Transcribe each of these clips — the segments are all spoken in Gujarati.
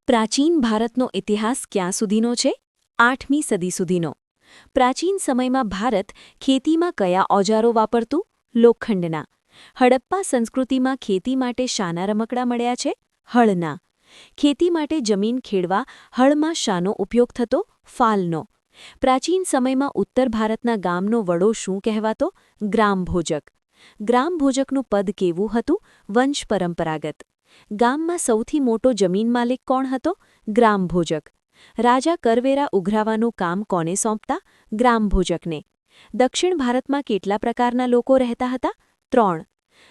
પ્રાચીન ભારતનો ઇતિહાસ ક્યાં સુધીનો છે? 8મી સદી સુધીનો. પ્રાચીન સમયમાં ભારત ખેતીમાં કયા ઓજારો વાપરતું? લોખંડના. હડપ્પા સંસ્કૃતિમાં ખેતી માટે શાના રમકડાં મળ્યા છે? હળના. ખેતી માટે જમીન ખેડવા હળમાં શાનો ઉપયોગ થતો? ફાલનો. પ્રાચીન સમયમાં ઉત્તર ભારતના ગામનો વડો શું કહેવાતો? ગ્રામભોજક. ગ્રામભોજકનું પદ કેવું હતું? વંશ પરંપરાગત. ગામમાં સૌથી મોટો જમીન માલિક કોણ હતો? ગ્રામભોજક. રાજા કરવેરા ઉઘરાવાનું કામ કોને સોંપતા? ગ્રામભોજકને. દક્ષિણ ભારતમાં કેટલા પ્રકારના લોકો રહેતા હતા? 3.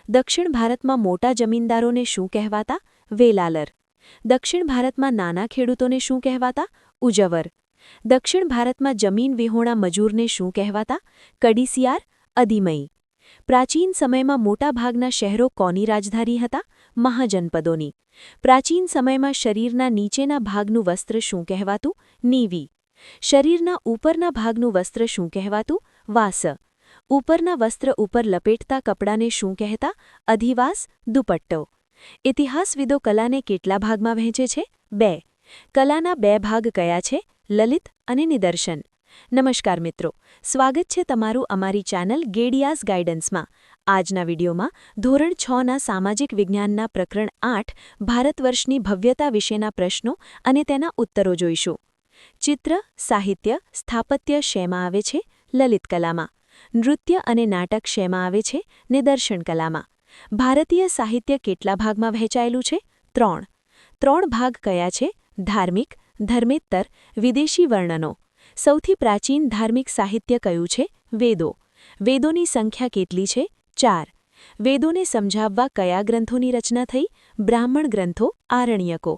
દક્ષિણ ભારતમાં મોટા જમીનદારોને શું કહેવાતા? વેલાલર. દક્ષિણ ભારતમાં નાના ખેડૂતોને શું કહેવાતા? ઉજવર. દક્ષિણ ભારતમાં જમીન વિહોણા મજૂરને શું કહેવાતા? કડીસિયાર, અદિમઈ. પ્રાચીન સમયમાં મોટાભાગના શહેરો કોની રાજધાની હતા? મહાજનપદોની. પ્રાચીન સમયમાં શરીરના નીચેના ભાગનું વસ્ત્ર શું કહેવાતું? નીવી. શરીરના ઉપરના ભાગનું વસ્ત્ર શું કહેવાતું? વાસ. ઉપરના વસ્ત્ર ઉપર લપેટતા કપડાને શું કહેતા? અધિવાસ, દુપટ્ટો. ઇતિહાસવિદો કલાને કેટલા ભાગમાં વહેંચે છે? 2. કલાના 2 ભાગ કયા છે? લલિત અને નિદર્શન. નમસ્કાર મિત્રો, સ્વાગત છે તમારું અમારી ચેનલ ગેડિયાઝ ગાઈડન્સમાં. આજના વિડીયોમાં ધોરણ 6ના સામાજિક વિજ્ઞાનના પ્રકરણ 8 ભારતવર્ષની ભવ્યતા વિશેના પ્રશ્નો અને તેના ઉત્તરો જોઈશું. ચિત્ર, સાહિત્ય, સ્થાપત્ય શેમાં આવે છે? લલિત કલામાં. નૃત્ય અને નાટક શેમાં આવે છે? નિદર્શન કલામાં. ભારતીય સાહિત્ય કેટલા ભાગમાં વહેંચાયેલું છે? 3. 3 ભાગ કયા છે? ધાર્મિક, ધર્મેત્તર, વિદેશી વર્ણનો. સૌથી પ્રાચીન ધાર્મિક સાહિત્ય કયું છે? વેદો. વેદોની સંખ્યા કેટલી છે? 4. વેદોને સમજાવવા કયા ગ્રંથોની રચના થઈ? બ્રાહ્મણ ગ્રંથો, આરણ્યકો.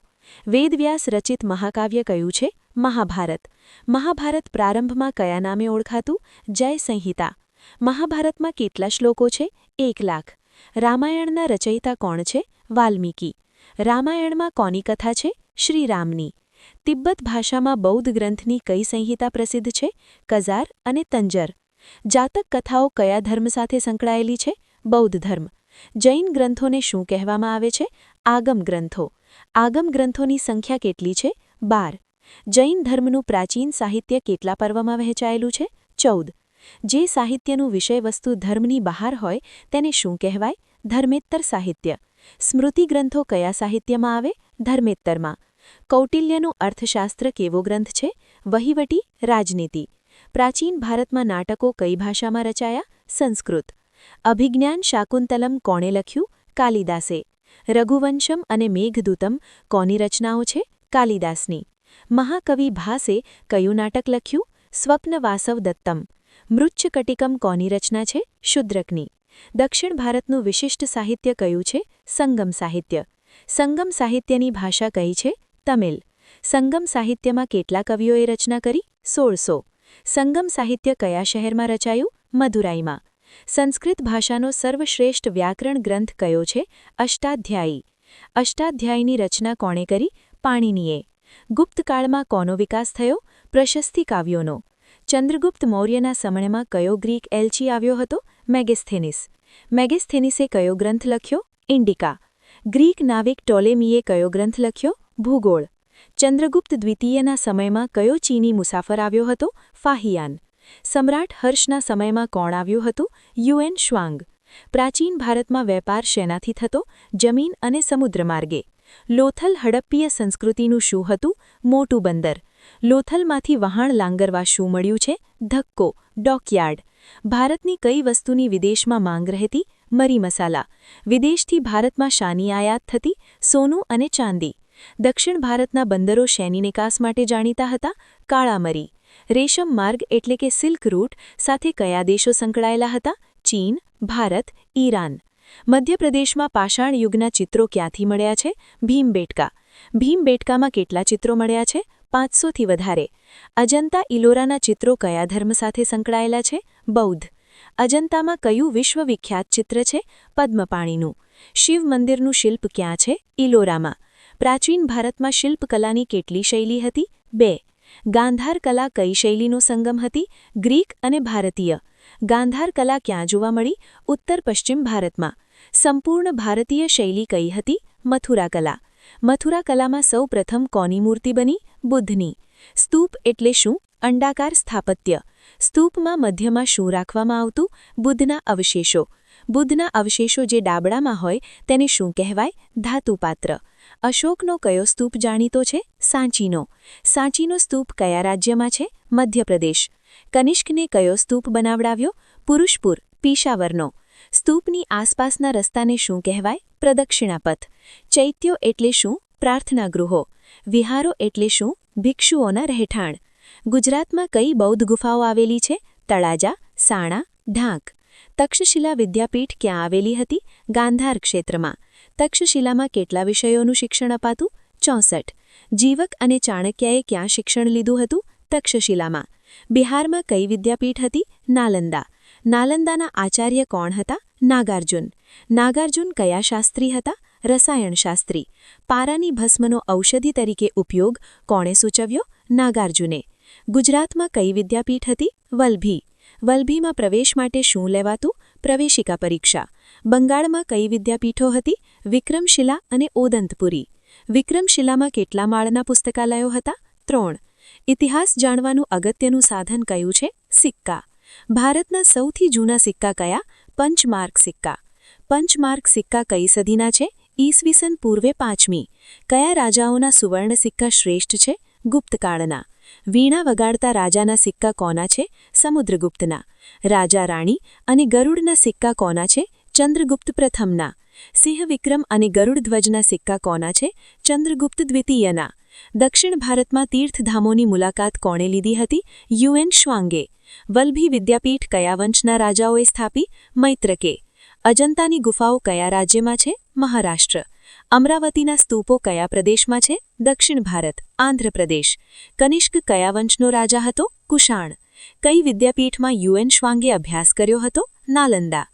વેદવ્યાસ રચિત મહાકાવ્ય કયું છે? મહાભારત. મહાભારત પ્રારંભમાં કયા નામે ઓળખાતું? જય સંહિતા. મહાભારતમાં કેટલા શ્લોકો છે? 1,00,000. રામાયણના રચયિતા કોણ છે? વાલ્મીકી. રામાયણમાં કોની કથા છે? શ્રીરામની. તિબ્બત ભાષામાં બૌદ્ધ ગ્રંથની કઈ સંહિતા પ્રસિદ્ધ છે? કઝાર અને તંજર. જાતક કથાઓ કયા ધર્મ સાથે સંકળાયેલી છે? બૌદ્ધ ધર્મ. જૈન ગ્રંથોને શું કહેવામાં આવે છે? આગમ ગ્રંથો. આગમ ગ્રંથોની સંખ્યા કેટલી છે? 12. જૈન ધર્મનું પ્રાચીન સાહિત્ય કેટલા પર્વમાં વહેંચાયેલું છે? 14. જે સાહિત્યનું વિષયવસ્તુ ધર્મની બહાર હોય તેને શું કહેવાય? ધર્મેત્તર સાહિત્ય. સ્મૃતિ ગ્રંથો કયા સાહિત્યમાં આવે? ધર્મેત્તરમાં. કૌટિલ્યનું અર્થશાસ્ત્ર કેવો ગ્રંથ છે? વહીવટી, રાજનીતિ. પ્રાચીન ભારતમાં નાટકો કઈ ભાષામાં રચાયા? સંસ્કૃત. અભિજ્ઞાન શાકુંતલમ કોણે લખ્યું? કાલિદાસે. રઘુવંશમ અને મેઘદૂતમ કોની રચનાઓ છે? કાલિદાસની. મહાકવિ ભાસે કયું નાટક લખ્યું? સ્વપ્નવાસવ દત્તમ. મૃચ્છકટિકમ કોની રચના છે? શુદ્રકની. દક્ષિણ ભારતનું વિશિષ્ટ સાહિત્ય કયું છે? સંગમ સાહિત્ય. સંગમ સાહિત્યની ભાષા કઈ છે? તમિલ. સંગમ સાહિત્યમાં કેટલા કવિઓએ રચના કરી? 1600. સંગમ સાહિત્ય કયા શહેરમાં રચાયું? મદુરાઈમાં. સંસ્કૃત ભાષાનો સર્વશ્રેષ્ઠ વ્યાકરણ ગ્રંથ કયો છે? અષ્ટાધ્યાયી. અષ્ટાધ્યાયીની રચના કોણે કરી? પાણિનીએ. ગુપ્તકાળમાં કોનો વિકાસ થયો? પ્રશસ્તિ કાવ્યોનો. ચંદ્રગુપ્ત મૌર્યના સમયમાં કયો ગ્રીક એલચી આવ્યો હતો? મેગેસ્થેનિસ. મેગેસ્થેનિસે કયો ગ્રંથ લખ્યો? ઇન્ડિકા. ગ્રીક નાવિક ટોલેમીએ કયો ગ્રંથ લખ્યો? ભૂગોળ. ચંદ્રગુપ્ત દ્વિતીયના સમયમાં કયો ચીની મુસાફર આવ્યો હતો? ફાહિયાન. સમ્રાટ હર્ષના સમયમાં કોણ આવ્યું હતું? યુએન શ્વાંગ. પ્રાચીન ભારતમાં વેપાર શેનાથી થતો? જમીન અને સમુદ્રમાર્ગે. લોથલ હડપ્પીય સંસ્કૃતિનું શું હતું? મોટું બંદર. લોથલમાંથી વહાણ લાંગરવા શું મળ્યું છે? ધક્કો, ડોકયાર્ડ. ભારતની કઈ વસ્તુની વિદેશમાં માંગ રહેતી? મરી મસાલા. વિદેશથી ભારતમાં શાની આયાત થતી? સોનું અને ચાંદી. દક્ષિણ ભારતના બંદરો શેની નિકાસ માટે જાણીતા હતા? કાળા મરી. રેશમ માર્ગ એટલે કે સિલ્ક રૂટ સાથે કયા દેશો સંકળાયેલા હતા? ચીન, ભારત, ઈરાન. મધ્યપ્રદેશમાં પાષાણ યુગના ચિત્રો ક્યાંથી મળ્યા છે? ભીમબેટકા. ભીમબેટકામાં કેટલા ચિત્રો મળ્યા છે? 500થી વધારે. અજંતા ઇલોરાના ચિત્રો કયા ધર્મ સાથે સંકળાયેલા છે? બૌદ્ધ. અજંતામાં કયું વિશ્વવિખ્યાત ચિત્ર છે? પદ્મપાણીનું. શિવ મંદિરનું શિલ્પ ક્યાં છે? ઇલોરામાં. પ્રાચીન ભારતમાં શિલ્પકલાની કેટલી શૈલી હતી? 2. ગાંધાર કલા કઈ શૈલીનો સંગમ હતી? ગ્રીક અને ભારતીય. ગાંધાર કલા ક્યાં જોવા મળી? ઉત્તર પશ્ચિમ ભારતમાં. સંપૂર્ણ ભારતીય શૈલી કઈ હતી? મથુરા કલા. મથુરા કલામાં સૌ પ્રથમ કોની મૂર્તિ બની? બુદ્ધની. સ્તૂપ એટલે શું? અંડાકાર સ્થાપત્ય. સ્તૂપમાં મધ્યમાં શું રાખવામાં આવતું? બુદ્ધના અવશેષો. બુદ્ધના અવશેષો જે ડાબડામાં હોય તેને શું કહેવાય? ધાતુપાત્ર. અશોકનો કયો સ્તૂપ જાણીતો છે? સાંચીનો. સાંચીનો સ્તૂપ કયા રાજ્યમાં છે? મધ્યપ્રદેશ. કનિષ્કને કયો સ્તૂપ બનાવડાવ્યો? પુરુષપુર, પિશાવરનો. સ્તૂપની આસપાસના રસ્તાને શું કહેવાય? પ્રદક્ષિણાપથ. ચૈત્યો એટલે શું? પ્રાર્થના ગૃહો. વિહારો એટલે શું? ભિક્ષુઓના રહેઠાણ. ગુજરાતમાં કઈ બૌદ્ધ ગુફાઓ આવેલી છે? તળાજા, સાણા, ઢાંક. તક્ષશિલા વિદ્યાપીઠ ક્યાં આવેલી હતી? ગાંધાર ક્ષેત્રમાં. તક્ષશિલામાં કેટલા વિષયોનું શિક્ષણ અપાતું? 64. જીવક અને ચાણક્યએ ક્યાં શિક્ષણ લીધું હતું? તક્ષશિલામાં. બિહારમાં કઈ વિદ્યાપીઠ હતી? નાલંદા. નાલંદાના આચાર્ય કોણ હતા? નાગાર્જુન. નાગાર્જુન કયા શાસ્ત્રી હતા? રસાયણશાસ્ત્રી. પારાની ભસ્મનો ઔષધિ તરીકે ઉપયોગ કોણે સૂચવ્યો? નાગાર્જુને. ગુજરાતમાં કઈ વિદ્યાપીઠ હતી? વલભી. વલભીમાં પ્રવેશ માટે શું લેવાતું? પ્રવેશિકા પરીક્ષા. બંગાળમાં કઈ વિદ્યાપીઠો હતી? વિક્રમશિલા અને ઓદંતપુરી. વિક્રમશિલામાં કેટલા માળના પુસ્તકાલયો હતા? 3. ઇતિહાસ જાણવાનું અગત્યનું સાધન કયું છે? સિક્કા. ભારતના સૌથી જૂના સિક્કા કયા? પંચમાર્ક સિક્કા. પંચમાર્ક સિક્કા કઈ સદીના છે? ઈસવીસન પૂર્વે 5મી. કયા રાજાઓના સુવર્ણ સિક્કા શ્રેષ્ઠ છે? ગુપ્તકાળના. વીણા વગાડતા રાજાના સિક્કા કોના છે? સમુદ્રગુપ્તના. રાજા રાણી અને ગરુડના સિક્કા કોના છે? ચંદ્રગુપ્ત પ્રથમના. સિંહ વિક્રમ અને ગરુડધ્વજના સિક્કા કોના છે? ચંદ્રગુપ્ત દ્વિતીયના. દક્ષિણ ભારતમાં તીર્થધામોની મુલાકાત કોણે લીધી હતી? યુએન શ્વાંગે. વલભી વિદ્યાપીઠ કયા વંશના રાજાઓએ સ્થાપી? મૈત્રકે. અજંતાની ગુફાઓ કયા રાજ્યમાં છે? મહારાષ્ટ્ર. અમરાવતીના સ્તૂપો કયા પ્રદેશમાં છે? દક્ષિણ ભારત, આંધ્રપ્રદેશ. કનિષ્ક કયા વંશનો રાજા હતો? કુષાણ. કઈ વિદ્યાપીઠમાં યુએન શ્વાંગે અભ્યાસ કર્યો હતો? નાલંદા.